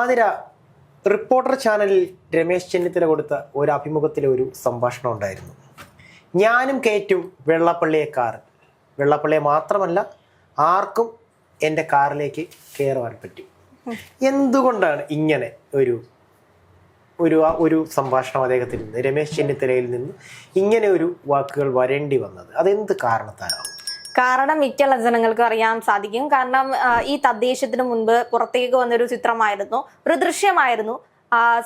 Athira reporter ചാനലിൽ രമേശ് ചെന്നിത്തല കൊടുത്ത ഒരു അഭിമുഖത്തിലെ ഒരു സംഭാഷണം ഉണ്ടായിരുന്നു. ഞാനും കയറ്റും വെള്ളാപ്പള്ളിയെ കാർ. വെള്ളാപ്പള്ളിയെ മാത്രമല്ല, ആർക്കും എൻ്റെ കാറിലേക്ക് കയറുവാൻ പറ്റും. എന്തുകൊണ്ടാണ് ഇങ്ങനെ ഒരു ഒരു ഒരു സംഭാഷണം അദ്ദേഹത്തിൽ നിന്ന്, രമേശ് ചെന്നിത്തലയിൽ നിന്ന് ഇങ്ങനെ ഒരു വാക്കുകൾ വരേണ്ടി വന്നത്? അതെന്ത് കാരണത്താലാണ്? കാരണം മിക്കുള്ള ജനങ്ങൾക്ക് അറിയാൻ സാധിക്കും. കാരണം ഈ തദ്ദേശത്തിന് മുൻപ് പുറത്തേക്ക് വന്നൊരു ചിത്രമായിരുന്നു, ഒരു ദൃശ്യമായിരുന്നു.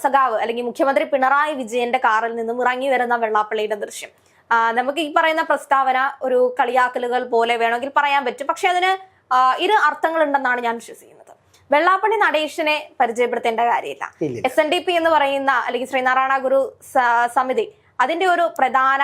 സഖാവ് അല്ലെങ്കിൽ മുഖ്യമന്ത്രി പിണറായി വിജയന്റെ കാറിൽ നിന്നും ഇറങ്ങി വരുന്ന വെള്ളാപ്പള്ളിയുടെ ദൃശ്യം. നമുക്ക് ഈ പറയുന്ന പ്രസ്താവന ഒരു കളിയാക്കലുകൾ പോലെ വേണമെങ്കിൽ പറയാൻ പറ്റും. പക്ഷെ അതിന് ഇരു അർത്ഥങ്ങൾ ഉണ്ടെന്നാണ് ഞാൻ വിശ്വസിക്കുന്നത്. വെള്ളാപ്പള്ളി നടേശനെ പരിചയപ്പെടുത്തേണ്ട കാര്യമില്ല. SNDP എന്ന് പറയുന്ന അല്ലെങ്കിൽ ശ്രീനാരായണ ഗുരു സമിതി, അതിന്റെ ഒരു പ്രധാന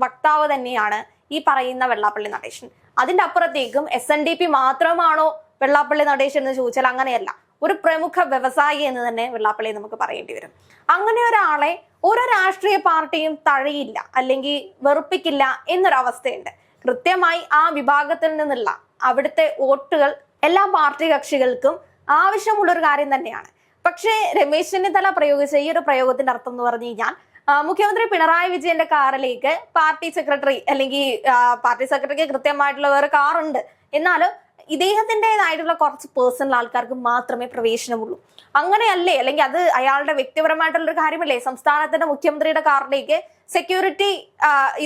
വക്താവ് തന്നെയാണ് ഈ പറയുന്ന വെള്ളാപ്പള്ളി നടേശൻ. അതിന്റെ അപ്പുറത്തേക്കും SNDP മാത്രമാണോ വെള്ളാപ്പള്ളി നടേശൻ എന്ന് ചോദിച്ചാൽ അങ്ങനെയല്ല. ഒരു പ്രമുഖ വ്യവസായി എന്ന് തന്നെ വെള്ളാപ്പള്ളിയെ നമുക്ക് പറയേണ്ടി വരും. അങ്ങനെ ഒരാളെ ഒരു രാഷ്ട്രീയ പാർട്ടിയും തഴയില്ല അല്ലെങ്കിൽ വെറുപ്പിക്കില്ല എന്നൊരവസ്ഥയുണ്ട്. കൃത്യമായി ആ വിഭാഗത്തിൽ നിന്നുള്ള അവിടുത്തെ വോട്ടുകൾ എല്ലാ പാർട്ടി കക്ഷികൾക്കും ആവശ്യമുള്ളൊരു കാര്യം തന്നെയാണ്. പക്ഷേ രമേശ് ചെന്നിത്തല പ്രയോഗിച്ച ഈ ഒരു പ്രയോഗത്തിന്റെ അർത്ഥം എന്ന് പറഞ്ഞു കഴിഞ്ഞാൽ, മുഖ്യമന്ത്രി പിണറായി വിജയന്റെ കാറിലേക്ക് പാർട്ടി സെക്രട്ടറി അല്ലെങ്കിൽ പാർട്ടി സെക്രട്ടറിക്ക് കൃത്യമായിട്ടുള്ള വേറെ കാറുണ്ട്, എന്നാലും ഇദ്ദേഹത്തിൻ്റെതായിട്ടുള്ള കുറച്ച് പേഴ്സണൽ ആൾക്കാർക്ക് മാത്രമേ പ്രവേശനമുള്ളൂ. അങ്ങനെയല്ലേ? അല്ലെങ്കിൽ അത് അയാളുടെ വ്യക്തിപരമായിട്ടുള്ള ഒരു കാര്യമല്ലേ? സംസ്ഥാനത്തിന്റെ മുഖ്യമന്ത്രിയുടെ കാറിലേക്ക് സെക്യൂരിറ്റി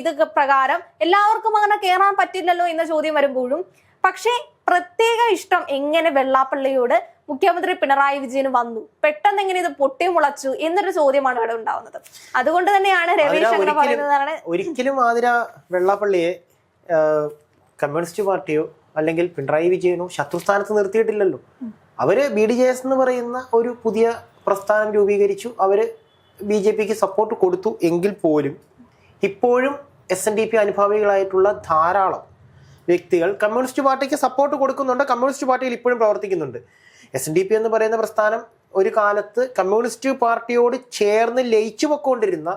ഇത് പ്രകാരം എല്ലാവർക്കും അങ്ങനെ കയറാൻ പറ്റില്ലല്ലോ എന്ന ചോദ്യം വരുമ്പോഴും പക്ഷേ പ്രത്യേക ഇഷ്ടം എങ്ങനെ വെള്ളാപ്പള്ളിയോട് മുഖ്യമന്ത്രി പിണറായി വിജയന് വന്നു, പെട്ടെന്ന് എങ്ങനെ ഇത് പൊട്ടിമുളച്ചു എന്നൊരു ചോദ്യമാണ് ഇവിടെ ഉണ്ടാവുന്നത്. അതുകൊണ്ട് തന്നെയാണ് രമേശ് അങ്ങനെ പറയുന്നതാണ്. ഒരിക്കലും ആതിര വെള്ളാപ്പള്ളിയെ കമ്മ്യൂണിസ്റ്റ് പാർട്ടിയോ അല്ലെങ്കിൽ പിണറായി വിജയനോ ശത്രുസ്ഥാനത്ത് നിർത്തിയിട്ടില്ലല്ലോ. അവര് BDJS എന്ന് പറയുന്ന ഒരു പുതിയ പ്രസ്ഥാനം രൂപീകരിച്ചു. അവര് BJPക്ക് സപ്പോർട്ട് കൊടുത്തു എങ്കിൽ പോലും ഇപ്പോഴും SNDP അനുഭാവികളായിട്ടുള്ള ധാരാളം വ്യക്തികൾ കമ്മ്യൂണിസ്റ്റ് പാർട്ടിക്ക് സപ്പോർട്ട് കൊടുക്കുന്നുണ്ട്. കമ്മ്യൂണിസ്റ്റ് പാർട്ടിയിൽ ഇപ്പോഴും പ്രവർത്തിക്കുന്നുണ്ട്. SNDP എന്ന് പറയുന്ന പ്രസ്ഥാനം ഒരു കാലത്ത് കമ്മ്യൂണിസ്റ്റ് പാർട്ടിയോട് ചേർന്ന് ലയിച്ചു പൊക്കൊണ്ടിരുന്ന,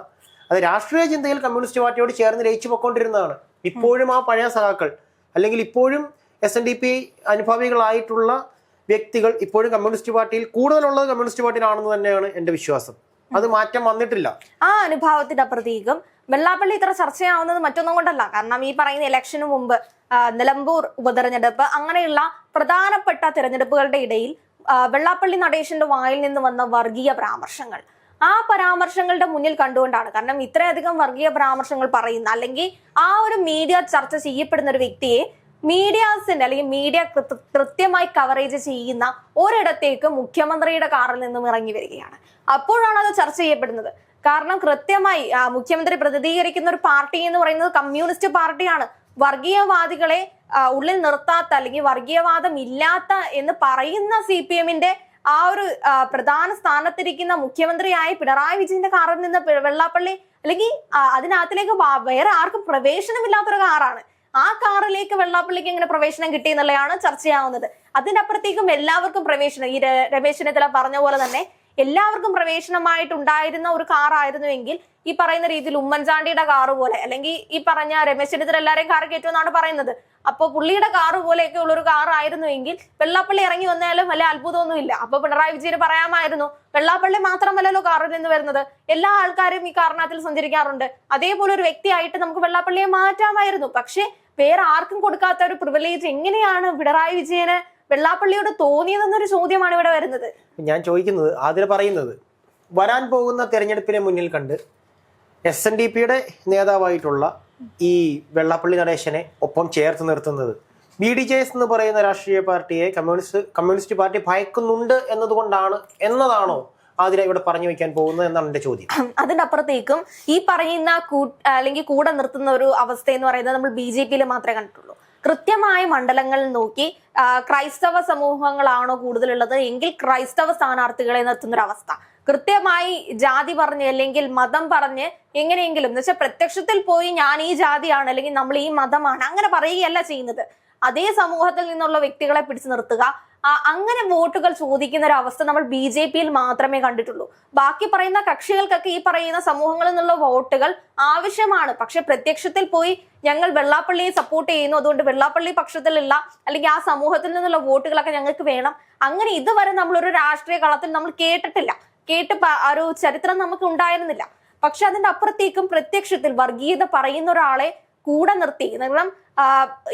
അത് രാഷ്ട്രീയ ചിന്തയിൽ കമ്മ്യൂണിസ്റ്റ് പാർട്ടിയോട് ചേർന്ന് ലയിച്ചു പൊക്കൊണ്ടിരുന്നതാണ്. ഇപ്പോഴും ആ പഴയ സഖാക്കൾ അല്ലെങ്കിൽ ഇപ്പോഴും SNDP അനുഭാവികളായിട്ടുള്ള വ്യക്തികൾ ഇപ്പോഴും കമ്മ്യൂണിസ്റ്റ് പാർട്ടിയിൽ കൂടുതലുള്ളത് കമ്മ്യൂണിസ്റ്റ് പാർട്ടിയിലാണെന്ന് തന്നെയാണ് എൻ്റെ വിശ്വാസം. അത് മാറ്റം വന്നിട്ടില്ല. ആ അനുഭാവത്തിന്റെ അപ്പുറത്തേക്കും വെള്ളാപ്പള്ളി ഇത്ര ചർച്ചയാവുന്നത് മറ്റൊന്നും കൊണ്ടല്ല. കാരണം ഈ പറയുന്ന ഇലക്ഷന് മുമ്പ് നിലമ്പൂർ ഉപതെരഞ്ഞെടുപ്പ് അങ്ങനെയുള്ള പ്രധാനപ്പെട്ട തിരഞ്ഞെടുപ്പുകളുടെ ഇടയിൽ വെള്ളാപ്പള്ളി നടേശന്റെ വായിൽ നിന്ന് വന്ന വർഗീയ പരാമർശങ്ങൾ, ആ പരാമർശങ്ങളുടെ മുന്നിൽ കണ്ടുകൊണ്ടാണ്. കാരണം ഇത്രയധികം വർഗീയ പരാമർശങ്ങൾ പറയുന്ന അല്ലെങ്കിൽ ആ ഒരു മീഡിയ ചർച്ച ചെയ്യപ്പെടുന്ന ഒരു വ്യക്തിയെ മീഡിയാസിന്റെ അല്ലെങ്കിൽ മീഡിയ കൃത്യമായി കവറേജ് ചെയ്യുന്ന ഒരിടത്തേക്ക് മുഖ്യമന്ത്രിയുടെ കാറിൽ നിന്നും ഇറങ്ങി വരികയാണ്. അപ്പോഴാണ് അത് ചർച്ച ചെയ്യപ്പെടുന്നത്. കാരണം കൃത്യമായി മുഖ്യമന്ത്രി പ്രതിനിധീകരിക്കുന്ന ഒരു പാർട്ടി എന്ന് പറയുന്നത് കമ്മ്യൂണിസ്റ്റ് പാർട്ടിയാണ്. വർഗീയവാദികളെ ഉള്ളിൽ നിർത്താത്ത അല്ലെങ്കിൽ വർഗീയവാദം ഇല്ലാത്ത എന്ന് പറയുന്ന CPMന്റെ ആ ഒരു പ്രധാന സ്ഥാനത്തിരിക്കുന്ന മുഖ്യമന്ത്രിയായ പിണറായി വിജയന്റെ കാറിൽ നിന്ന് വെള്ളാപ്പള്ളി അല്ലെങ്കിൽ അതിനകത്തിലേക്ക് വേറെ ആർക്കും പ്രവേശനമില്ലാത്തൊരു കാറാണ്. ആ കാറിലേക്ക് വെള്ളാപ്പള്ളിക്ക് എങ്ങനെ പ്രവേശനം കിട്ടി എന്നുള്ളതാണ് ചർച്ചയാവുന്നത്. അതിന്റെ അപ്പുറത്തേക്കും എല്ലാവർക്കും പ്രവേശനം, ഈ രമേശ് ചെന്നിത്തല പറഞ്ഞ പോലെ തന്നെ എല്ലാവർക്കും പ്രവേശനമായിട്ടുണ്ടായിരുന്ന ഒരു കാറായിരുന്നുവെങ്കിൽ ഈ പറയുന്ന രീതിയിൽ ഉമ്മൻചാണ്ടിയുടെ കാറ് പോലെ അല്ലെങ്കിൽ ഈ പറഞ്ഞ രമേശ് ചെന്നിത്തല എല്ലാവരെയും കാറ് കയറ്റുമെന്നാണ് പറയുന്നത്. അപ്പോൾ പുള്ളിയുടെ കാറ് പോലെയൊക്കെ ഉള്ളൊരു കാറായിരുന്നുവെങ്കിൽ വെള്ളാപ്പള്ളി ഇറങ്ങി വന്നാലും വലിയ അത്ഭുതമൊന്നുമില്ല. അപ്പൊ പിണറായി വിജയന് പറയാമായിരുന്നു, വെള്ളാപ്പള്ളി മാത്രമല്ലല്ലോ കാറിൽ നിന്ന് വരുന്നത്, എല്ലാ ആൾക്കാരും ഈ കാറിനകത്തിൽ സഞ്ചരിക്കാറുണ്ട്, അതേപോലെ ഒരു വ്യക്തിയായിട്ട് നമുക്ക് വെള്ളാപ്പള്ളിയെ മാറ്റാമായിരുന്നു. പക്ഷെ വേറെ ആർക്കും കൊടുക്കാത്ത ഒരു പ്രിവിലേജ് എങ്ങനെയാണ് പിണറായി വിജയന് വെള്ളാപ്പള്ളിയോട് തോന്നിയതെന്നൊരു ചോദ്യമാണ് ഇവിടെ വരുന്നത്. ഞാൻ ചോദിക്കുന്നത്, ആതിര പറയുന്നത്, വരാൻ പോകുന്ന തെരഞ്ഞെടുപ്പിനെ മുന്നിൽ കണ്ട് SNDPയുടെ നേതാവായിട്ടുള്ള ഈ വെള്ളാപ്പള്ളി നടേശനെ ഒപ്പം ചേർത്ത് നിർത്തുന്നത് BDJS എന്ന് പറയുന്ന രാഷ്ട്രീയ പാർട്ടിയെ കമ്മ്യൂണിസ്റ്റ് പാർട്ടി ഭയക്കുന്നുണ്ട് എന്നതാണോ ആതിര ഇവിടെ പറഞ്ഞു വെക്കാൻ പോകുന്നത് എന്നാണ് എന്റെ ചോദ്യം. അതിന്റെ അപ്പുറത്തേക്കും ഈ പറയുന്ന അല്ലെങ്കിൽ കൂടെ നിർത്തുന്ന ഒരു അവസ്ഥ എന്ന് പറയുന്നത് നമ്മൾ BJPയിൽ മാത്രമേ കണ്ടിട്ടുള്ളൂ. കൃത്യമായ മണ്ഡലങ്ങൾ നോക്കി ക്രൈസ്തവ സമൂഹങ്ങളാണോ കൂടുതലുള്ളത് എങ്കിൽ ക്രൈസ്തവ സ്ഥാനാർത്ഥികളെ നിർത്തുന്നൊരവസ്ഥ, കൃത്യമായി ജാതി പറഞ്ഞ് അല്ലെങ്കിൽ മതം പറഞ്ഞ് എങ്ങനെയെങ്കിലും എന്ന് വെച്ചാൽ പ്രത്യക്ഷത്തിൽ പോയി ഞാൻ ഈ ജാതിയാണ് അല്ലെങ്കിൽ നമ്മൾ ഈ മതമാണ് അങ്ങനെ പറയുകയല്ല ചെയ്യുന്നത്. അതേ സമൂഹത്തിൽ നിന്നുള്ള വ്യക്തികളെ പിടിച്ചു നിർത്തുക, അങ്ങനെ വോട്ടുകൾ ചോദിക്കുന്ന ഒരു അവസ്ഥ നമ്മൾ BJP-യിൽ മാത്രമേ കണ്ടിട്ടുള്ളൂ. ബാക്കി പറയുന്ന കക്ഷികൾക്കൊക്കെ ഈ പറയുന്ന സമൂഹങ്ങളിൽ നിന്നുള്ള വോട്ടുകൾ ആവശ്യമാണ്. പക്ഷെ പ്രത്യക്ഷത്തിൽ പോയി ഞങ്ങൾ വെള്ളാപ്പള്ളിയെ സപ്പോർട്ട് ചെയ്യുന്നു, അതുകൊണ്ട് വെള്ളാപ്പള്ളി പക്ഷത്തിലുള്ള അല്ലെങ്കിൽ ആ സമൂഹത്തിൽ നിന്നുള്ള വോട്ടുകളൊക്കെ ഞങ്ങൾക്ക് വേണം, അങ്ങനെ ഇതുവരെ നമ്മളൊരു രാഷ്ട്രീയ കളത്തിൽ നമ്മൾ കേട്ടിട്ടില്ല. ഒരു ചരിത്രം നമുക്ക് ഉണ്ടായിരുന്നില്ല. പക്ഷെ അതിന്റെ അപ്പുറത്തേക്കും പ്രത്യക്ഷത്തിൽ വർഗീയത പറയുന്ന ഒരാളെ കൂടെ നിർത്തി, കാരണം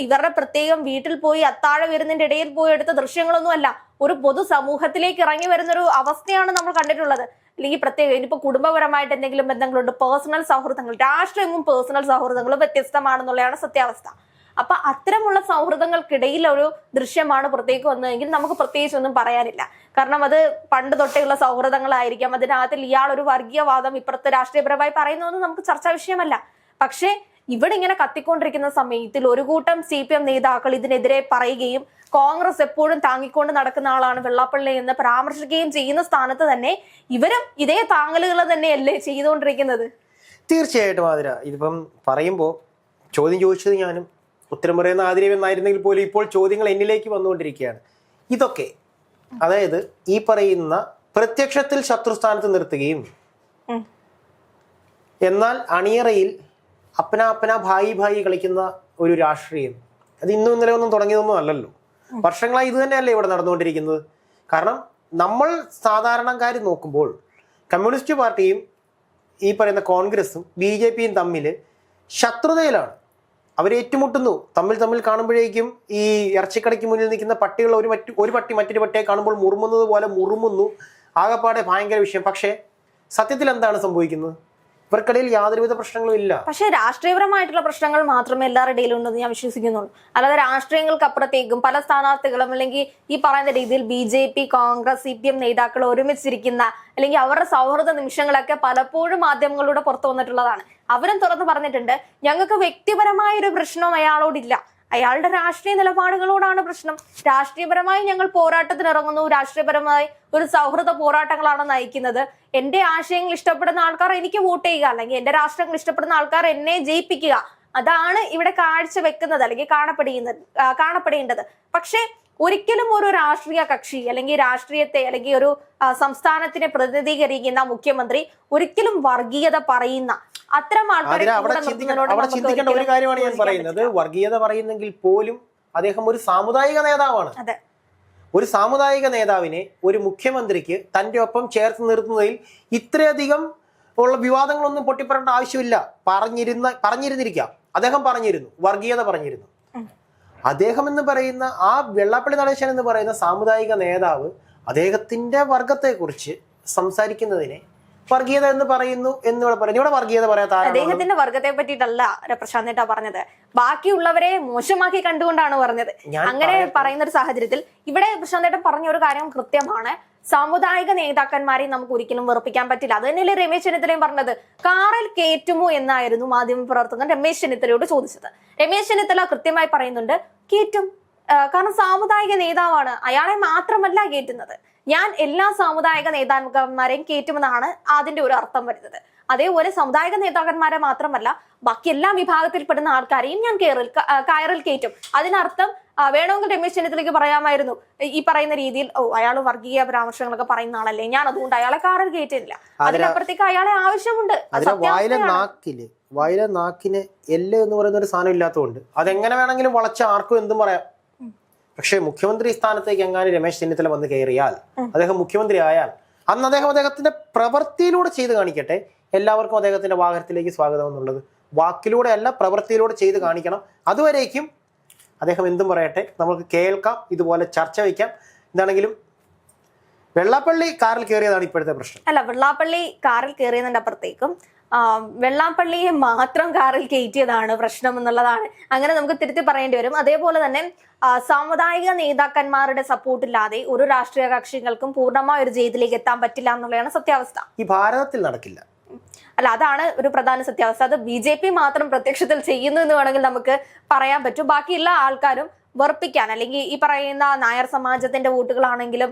ഇവരുടെ പ്രത്യേകം വീട്ടിൽ പോയി അത്താഴ വരുന്നതിന്റെ ഇടയിൽ പോയി എടുത്ത ദൃശ്യങ്ങളൊന്നും അല്ല, ഒരു പൊതു സമൂഹത്തിലേക്ക് ഇറങ്ങി വരുന്ന ഒരു അവസ്ഥയാണ് നമ്മൾ കണ്ടിട്ടുള്ളത്. അല്ലെങ്കിൽ പ്രത്യേകം ഇനിയിപ്പോ കുടുംബപരമായിട്ട് എന്തെങ്കിലും ബന്ധങ്ങളുണ്ട്, പേഴ്സണൽ സൗഹൃദങ്ങൾ, രാഷ്ട്രീയവും പേഴ്സണൽ സൗഹൃദങ്ങളും വ്യത്യസ്തമാണെന്നുള്ളതാണ് സത്യാവസ്ഥ. അപ്പൊ അത്തരമുള്ള സൗഹൃദങ്ങൾക്കിടയിൽ ഒരു ദൃശ്യമാണ് പുറത്തേക്ക് വന്നതെങ്കിൽ നമുക്ക് പ്രത്യേകിച്ച് ഒന്നും പറയാനില്ല. കാരണം അത് പണ്ട് തൊട്ടേയുള്ള സൗഹൃദങ്ങളായിരിക്കാം. അതിനകത്തിൽ ഇയാൾ ഒരു വർഗീയവാദം ഇപ്പുറത്തെ രാഷ്ട്രീയപരമായി പറയുന്നതൊന്നും നമുക്ക് ചർച്ചാ വിഷയമല്ല. പക്ഷേ ഇവിടെ ഇങ്ങനെ കത്തിക്കൊണ്ടിരിക്കുന്ന സമയത്തിൽ ഒരു കൂട്ടം CPM നേതാക്കൾ ഇതിനെതിരെ പറയുകയും കോൺഗ്രസ് എപ്പോഴും താങ്ങിക്കൊണ്ട് നടക്കുന്ന ആളാണ് വെള്ളാപ്പള്ളി എന്ന് പരാമർശിക്കുകയും ചെയ്യുന്ന സ്ഥാനത്ത് തന്നെ ഇവരും ഇതേ താങ്ങലുകൾ തന്നെയല്ലേ ചെയ്തുകൊണ്ടിരിക്കുന്നത്? തീർച്ചയായിട്ടും ആതിര, ഇതിപ്പം പറയുമ്പോൾ ചോദ്യം ചോദിച്ചത് ഞാനും ഉത്തരം പറയുന്ന ആതിരവെന്നായിരുന്നെങ്കിൽ പോലും ഇപ്പോൾ ചോദ്യങ്ങൾ എന്നിലേക്ക് വന്നുകൊണ്ടിരിക്കുകയാണ്. ഇതൊക്കെ അതായത് ഈ പറയുന്ന പ്രത്യക്ഷത്തിൽ ശത്രുസ്ഥാനത്ത് നിർത്തുകയും എന്നാൽ അണിയറയിൽ അപ്പന ഭായി കളിക്കുന്ന ഒരു രാഷ്ട്രീയം, അത് ഇന്നും ഇന്നലെ ഒന്നും തുടങ്ങിയതൊന്നും അല്ലല്ലോ. വർഷങ്ങളായി ഇത് തന്നെയല്ലേ ഇവിടെ നടന്നുകൊണ്ടിരിക്കുന്നത്. കാരണം നമ്മൾ സാധാരണക്കാർ നോക്കുമ്പോൾ കമ്മ്യൂണിസ്റ്റ് പാർട്ടിയും ഈ പറയുന്ന കോൺഗ്രസും BJP-യും തമ്മിൽ ശത്രുതയിലാണ്. അവർ ഏറ്റുമുട്ടുന്നു. തമ്മിൽ കാണുമ്പോഴേക്കും ഈ ഇറച്ചിക്കടയ്ക്ക് മുന്നിൽ നിൽക്കുന്ന പട്ടികൾ ഒരു പട്ടി മറ്റൊരു പട്ടിയെ കാണുമ്പോൾ മുറുമുന്നത് പോലെ മുറുമുന്നു. ആകെപ്പാടെ ഭയങ്കര വിഷയം. പക്ഷേ സത്യത്തിൽ എന്താണ് സംഭവിക്കുന്നത്? ഇവർക്കിടയിൽ യാതൊരുവിധ പ്രശ്നങ്ങളും ഇല്ല. പക്ഷെ രാഷ്ട്രീയപരമായിട്ടുള്ള പ്രശ്നങ്ങൾ മാത്രമേ എല്ലാവരുടെ ഇടയിലും ഉണ്ടെന്ന് ഞാൻ വിശ്വസിക്കുന്നുള്ളൂ. അല്ലാതെ രാഷ്ട്രീയങ്ങൾക്ക് അപ്പുറത്തേക്കും പല സ്ഥാനാർത്ഥികളും അല്ലെങ്കിൽ ഈ പറയുന്ന രീതിയിൽ BJP, കോൺഗ്രസ്, CPM നേതാക്കൾ ഒരുമിച്ചിരിക്കുന്ന അല്ലെങ്കിൽ അവരുടെ സൗഹൃദ നിമിഷങ്ങളൊക്കെ പലപ്പോഴും മാധ്യമങ്ങളിലൂടെ പുറത്തു വന്നിട്ടുള്ളതാണ്. അവരും തുറന്നു പറഞ്ഞിട്ടുണ്ട്, ഞങ്ങൾക്ക് വ്യക്തിപരമായ ഒരു പ്രശ്നവും അയാളോടില്ല, അയാളുടെ രാഷ്ട്രീയ നിലപാടുകളോടാണ് പ്രശ്നം. രാഷ്ട്രീയപരമായി ഞങ്ങൾ പോരാട്ടത്തിന് ഇറങ്ങുന്നു, രാഷ്ട്രീയപരമായി ഒരു സൗഹൃദ പോരാട്ടങ്ങളാണ് നയിക്കുന്നത്. എന്റെ ആശയങ്ങൾ ഇഷ്ടപ്പെടുന്ന ആൾക്കാർ എനിക്ക് വോട്ട് ചെയ്യുക, അല്ലെങ്കിൽ എന്റെ രാഷ്ട്രങ്ങൾ ഇഷ്ടപ്പെടുന്ന ആൾക്കാർ എന്നെ ജയിപ്പിക്കുക, അതാണ് ഇവിടെ കാഴ്ച വെക്കുന്നത് അല്ലെങ്കിൽ കാണപ്പെടേണ്ടത്. പക്ഷെ ഒരിക്കലും ഒരു രാഷ്ട്രീയ കക്ഷി അല്ലെങ്കിൽ രാഷ്ട്രീയത്തെ അല്ലെങ്കിൽ ഒരു സംസ്ഥാനത്തിനെ പ്രതിനിധീകരിക്കുന്ന മുഖ്യമന്ത്രി ഒരിക്കലും വർഗീയത പറയുന്ന അത്തരം ആൾക്കാരെ ചിന്തിക്കേണ്ട ഒരു കാര്യമാണ് ഞാൻ പറയുന്നത്. വർഗീയത പറയുന്നെങ്കിൽ പോലും അദ്ദേഹം ഒരു സാമുദായിക നേതാവാണ്. ഒരു സാമുദായിക നേതാവിനെ ഒരു മുഖ്യമന്ത്രിക്ക് തന്റെ ഒപ്പം ചേർത്ത് നിർത്തുന്നതിൽ ഇത്രയധികം ഉള്ള വിവാദങ്ങളൊന്നും പൊട്ടിപ്പറേണ്ട ആവശ്യമില്ല. പറഞ്ഞിരുന്നിരിക്കാം. അദ്ദേഹം പറഞ്ഞിരുന്നു, വർഗീയത പറഞ്ഞിരുന്നു. അദ്ദേഹം എന്ന് പറയുന്ന ആ വെള്ളാപ്പള്ളി നടേശൻ എന്ന് പറയുന്ന സാമുദായിക നേതാവ് അദ്ദേഹത്തിന്റെ വർഗത്തെക്കുറിച്ച് സംസാരിക്കുന്നതിനെ വർഗീയത എന്ന് പറയുന്നു എന്നിവിടെ പറയുന്നു. ഇവിടെ വർഗീയത പറയാത്ത അദ്ദേഹത്തിന്റെ വർഗത്തെ പറ്റിയിട്ടല്ല പ്രശാന്ത് ഏട്ടാ പറഞ്ഞത്, ബാക്കിയുള്ളവരെ മോശമാക്കി കണ്ടുകൊണ്ടാണ് പറഞ്ഞത്. അങ്ങനെ പറയുന്ന ഒരു സാഹചര്യത്തിൽ ഇവിടെ പ്രശാന്ത് ഏട്ടൻ പറഞ്ഞ ഒരു കാര്യം കൃത്യമാണ്. സാമുദായിക നേതാക്കന്മാരെ നമുക്ക് ഒരിക്കലും വെറുപ്പിക്കാൻ പറ്റില്ല. അത് തന്നെയല്ലേ രമേശ് ചെന്നിത്തലയും പറഞ്ഞത്. കാറിൽ കയറ്റുമോ എന്നായിരുന്നു മാധ്യമപ്രവർത്തകൻ രമേശ് ചെന്നിത്തലയോട് ചോദിച്ചത്. രമേശ് ചെന്നിത്തല കൃത്യമായി പറയുന്നുണ്ട്, കയറ്റും. കാരണം സാമുദായിക നേതാവാണ്, അയാളെ മാത്രമല്ല കയറ്റുന്നത്, ഞാൻ എല്ലാ സാമുദായിക നേതാക്കന്മാരെയും കയറ്റുമെന്നാണ് അതിന്റെ ഒരു അർത്ഥം വരുന്നത്. അതേപോലെ സാമുദായിക നേതാക്കന്മാരെ മാത്രമല്ല ബാക്കി എല്ലാ വിഭാഗത്തിൽപ്പെടുന്ന ആൾക്കാരെയും ഞാൻ കയറിൽ കയറ്റും. അതിനർത്ഥം വേണമെങ്കിൽ രമേശ് ചെന്നിത്തലയ്ക്ക് പറയാമായിരുന്നു ഈ പറയുന്ന രീതിയിൽ, അയാൾ വർഗീയ പരാമർശങ്ങളൊക്കെ പറയുന്ന ആളല്ലേ, ഞാൻ അതുകൊണ്ട് അയാളെ കാറിൽ കയറ്റുന്നില്ല. അതിനപ്പുറത്തേക്ക് അയാളെ ആവശ്യമുണ്ട്. വായിലെ നാക്കിന് എല്ല് എന്ന് പറയുന്ന ഒരു സാധനം ഇല്ലാത്തതുകൊണ്ട് അതെങ്ങനെ വേണമെങ്കിലും വളച്ച ആർക്കും എന്തും പറയാം. പക്ഷേ മുഖ്യമന്ത്രി സ്ഥാനത്തേക്ക് എങ്ങാനും രമേശ് ചെന്നിത്തല വന്ന് കയറിയാൽ, അദ്ദേഹം മുഖ്യമന്ത്രി ആയാൽ, അന്ന് അദ്ദേഹം അദ്ദേഹത്തിന്റെ പ്രവൃത്തിയിലൂടെ ചെയ്ത് കാണിക്കട്ടെ. എല്ലാവർക്കും അദ്ദേഹത്തിന്റെ വാഹനത്തിലേക്ക് സ്വാഗതം എന്നുള്ളത് വാക്കിലൂടെ അല്ല, പ്രവൃത്തിയിലൂടെ ചെയ്ത് കാണിക്കണം. അതുവരേക്കും അദ്ദേഹം എന്തും പറയട്ടെ, നമുക്ക് കേൾക്കാം, ഇതുപോലെ ചർച്ച വയ്ക്കാം. എന്താണെങ്കിലും വെള്ളാപ്പള്ളി കാറിൽ കയറിയതാണ് ഇപ്പോഴത്തെ പ്രശ്നം. അല്ല, വെള്ളാപ്പള്ളി കാറിൽ കയറിയതിന്റെ അപ്പുറത്തേക്കും വെള്ളാപ്പള്ളിയെ മാത്രം കാറിൽ കയറ്റിയതാണ് പ്രശ്നം എന്നുള്ളതാണ്. അങ്ങനെ നമുക്ക് തിരുത്തി പറയേണ്ടി വരും. അതേപോലെ തന്നെ സാമുദായിക നേതാക്കന്മാരുടെ സപ്പോർട്ടില്ലാതെ ഒരു രാഷ്ട്രീയ കക്ഷികൾക്കും പൂർണ്ണമായ ഒരു ജയിലിലേക്ക് എത്താൻ പറ്റില്ല എന്നുള്ളതാണ് സത്യാവസ്ഥ. ഈ ഭാരതത്തിൽ നടക്കില്ല. അല്ല, അതാണ് ഒരു പ്രധാന സത്യാവസ്ഥ. അത് BJP മാത്രം പ്രത്യക്ഷത്തിൽ ചെയ്യുന്നു എന്ന് വേണമെങ്കിൽ നമുക്ക് പറയാൻ പറ്റും. ബാക്കി എല്ലാ ആൾക്കാരും വെറുപ്പിക്കാൻ, അല്ലെങ്കിൽ ഈ പറയുന്ന നായർ സമാജത്തിന്റെ വോട്ടുകളാണെങ്കിലും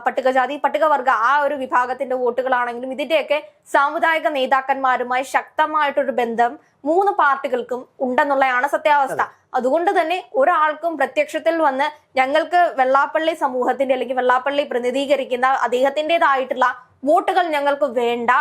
പട്ടികജാതി പട്ടികവർഗ ആ ഒരു വിഭാഗത്തിന്റെ വോട്ടുകളാണെങ്കിലും ഇതിന്റെയൊക്കെ സാമുദായിക നേതാക്കന്മാരുമായി ശക്തമായിട്ടൊരു ബന്ധം 3 പാർട്ടികൾക്കും ഉണ്ടെന്നുള്ളതാണ് സത്യാവസ്ഥ. അതുകൊണ്ട് തന്നെ ഒരാൾക്കും പ്രത്യക്ഷത്തിൽ വന്ന് ഞങ്ങൾക്ക് വെള്ളാപ്പള്ളി സമൂഹത്തിന്റെ അല്ലെങ്കിൽ വെള്ളാപ്പള്ളി പ്രതിനിധീകരിക്കുന്ന അദ്ദേഹത്തിൻ്റെതായിട്ടുള്ള വോട്ടുകൾ ഞങ്ങൾക്ക് വേണ്ട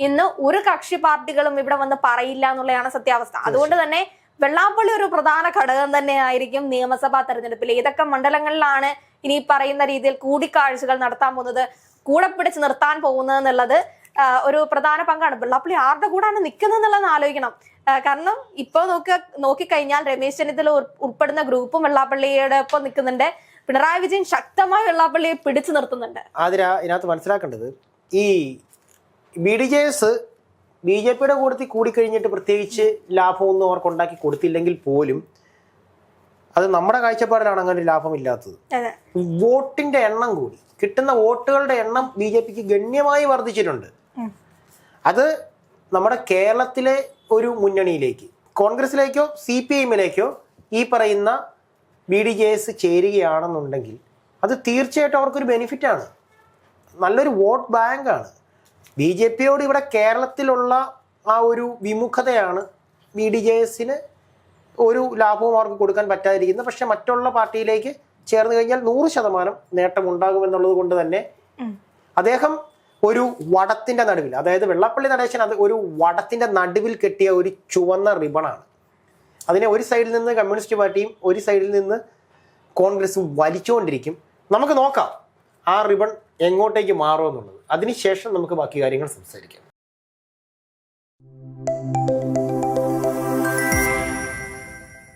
എന്ന് ഒരു കക്ഷി പാർട്ടികളും ഇവിടെ വന്ന് പറയില്ല എന്നുള്ളതാണ് സത്യാവസ്ഥ. അതുകൊണ്ട് തന്നെ വെള്ളാപ്പള്ളി ഒരു പ്രധാന ഘടകം തന്നെ ആയിരിക്കും നിയമസഭാ തെരഞ്ഞെടുപ്പിൽ. ഏതൊക്കെ മണ്ഡലങ്ങളിലാണ് ഇനി പറയുന്ന രീതിയിൽ കൂടിക്കാഴ്ചകൾ നടത്താൻ പോകുന്നത്, കൂടെ പിടിച്ച് നിർത്താൻ പോകുന്നത് എന്നുള്ളത് ഒരു പ്രധാന പങ്കാണ്. വെള്ളാപ്പള്ളി ആരുടെ കൂടാണ് നിൽക്കുന്നത് എന്നുള്ളത് ആലോചിക്കണം. കാരണം ഇപ്പൊ നോക്കിക്കഴിഞ്ഞാൽ രമേശ് ചെന്നിത്തല ഉൾപ്പെടുന്ന ഗ്രൂപ്പും വെള്ളാപ്പള്ളിയുടെ ഒപ്പം നിൽക്കുന്നുണ്ട്. പിണറായി വിജയൻ ശക്തമായി വെള്ളാപ്പള്ളിയെ പിടിച്ചു നിർത്തുന്നുണ്ട്. ഇതിനകത്ത് മനസ്സിലാക്കേണ്ടത് ഈ BDJS BJPയുടെ കൂട്ടത്തിൽ കൂടിക്കഴിഞ്ഞിട്ട് പ്രത്യേകിച്ച് ലാഭമൊന്നും അവർക്ക് ഉണ്ടാക്കി കൊടുത്തില്ലെങ്കിൽ പോലും അത് നമ്മുടെ കാഴ്ചപ്പാടിലാണ് അങ്ങനെ ഒരു ലാഭമില്ലാത്തത്. വോട്ടിന്റെ എണ്ണം കൂടി, കിട്ടുന്ന വോട്ടുകളുടെ എണ്ണം BJPക്ക് ഗണ്യമായി വർദ്ധിച്ചിട്ടുണ്ട്. അത് നമ്മുടെ കേരളത്തിലെ ഒരു മുന്നണിയിലേക്ക്, കോൺഗ്രസിലേക്കോ CPIMലേക്കോ ഈ പറയുന്ന BDJS ചേരുകയാണെന്നുണ്ടെങ്കിൽ അത് തീർച്ചയായിട്ടും അവർക്കൊരു ബെനിഫിറ്റാണ്, നല്ലൊരു വോട്ട് ബാങ്കാണ്. BJPയോട് ഇവിടെ കേരളത്തിലുള്ള ആ ഒരു വിമുഖതയാണ് BDJSന് ഒരു ലാഭവും അവർക്ക് കൊടുക്കാൻ പറ്റാതിരിക്കുന്നത്. പക്ഷെ മറ്റുള്ള പാർട്ടിയിലേക്ക് ചേർന്ന് കഴിഞ്ഞാൽ 100% നേട്ടം ഉണ്ടാകുമെന്നുള്ളത് കൊണ്ട് തന്നെ അദ്ദേഹം ഒരു വടത്തിന്റെ നടുവിൽ, അതായത് വെള്ളാപ്പള്ളി നടേശൻ അത് ഒരു വടത്തിന്റെ നടുവിൽ കെട്ടിയ ഒരു ചുവന്ന റിബണാണ്. അതിനെ ഒരു സൈഡിൽ നിന്ന് കമ്മ്യൂണിസ്റ്റ് പാർട്ടിയും ഒരു സൈഡിൽ നിന്ന് കോൺഗ്രസും വലിച്ചുകൊണ്ടിരിക്കും. നമുക്ക് നോക്കാം ആ റിബൺ എങ്ങോട്ടേക്ക് മാറുമെന്നുള്ളത്. അതിനുശേഷം നമുക്ക് ബാക്കി കാര്യങ്ങൾ സംസാരിക്കാം.